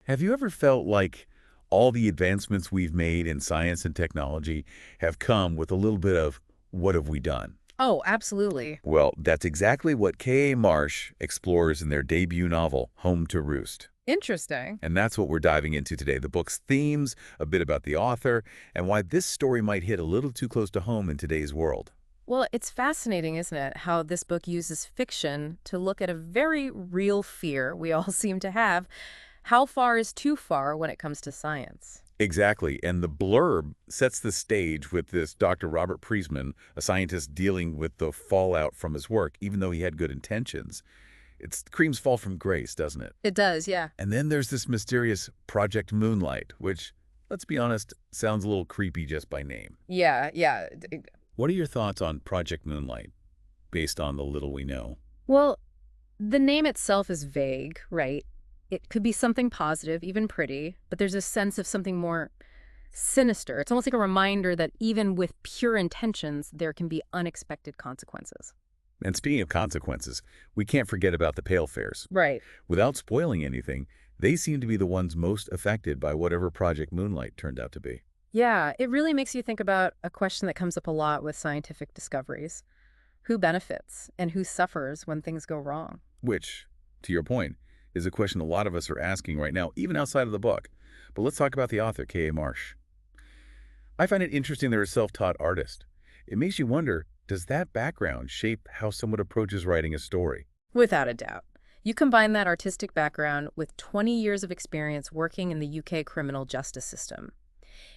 Have you ever felt like all the advancements we've made in science and technology have come with a little bit of what have we done? Oh, absolutely. Well, that's exactly what K A Marsh explores in their debut novel, Home to Roost. Interesting. And that's what we're diving into today. The book's themes, a bit about the author, and why this story might hit a little too close to home in today's world. Well, it's fascinating, isn't it, how this book uses fiction to look at a very real fear we all seem to have. How far is too far when it comes to science? Exactly. And the blurb sets the stage with this Dr. Robert Priesman, a scientist dealing with the fallout from his work, even though he had good intentions. It's creams fall from grace, doesn't it? It does, yeah. And then there's this mysterious Project Moonlight, which, let's be honest, sounds a little creepy just by name. Yeah. What are your thoughts on Project Moonlight, based on the little we know? Well, the name itself is vague, right? It could be something positive, even pretty, but there's a sense of something more sinister. It's almost like a reminder that even with pure intentions, there can be unexpected consequences. And speaking of consequences, we can't forget about the Palefares. Right. Without spoiling anything, they seem to be the ones most affected by whatever Project Moonlight turned out to be. Yeah, it really makes you think about a question that comes up a lot with scientific discoveries. Who benefits and who suffers when things go wrong? Which, to your point, is a question a lot of us are asking right now, even outside of the book. But let's talk about the author, K A Marsh. I find it interesting they're a self-taught artist. It makes you wonder, does that background shape how someone approaches writing a story? Without a doubt. You combine that artistic background with 20 years of experience working in the UK criminal justice system.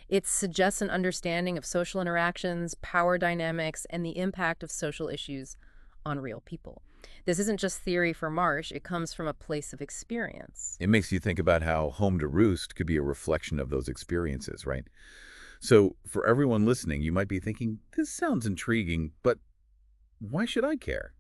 It suggests an understanding of social interactions, power dynamics, and the impact of social issues on real people. This isn't just theory for Marsh, it comes from a place of experience. It makes you think about how Home to Roost could be a reflection of those experiences, right? So for everyone listening, you might be thinking, this sounds intriguing, but why should I care?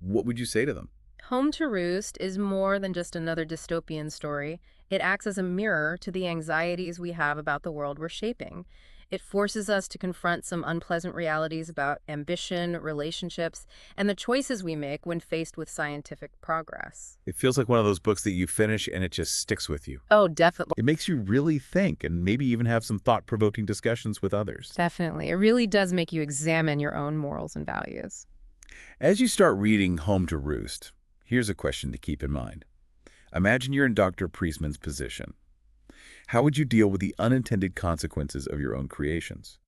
What would you say to them? Home to Roost is more than just another dystopian story. It acts as a mirror to the anxieties we have about the world we're shaping. It forces us to confront some unpleasant realities about ambition, relationships, and the choices we make when faced with scientific progress. It feels like one of those books that you finish and it just sticks with you. Oh, definitely. It makes you really think and maybe even have some thought-provoking discussions with others. Definitely. It really does make you examine your own morals and values. As you start reading Home to Roost, here's a question to keep in mind. Imagine you're in Dr. Priestman's position. How would you deal with the unintended consequences of your own creations?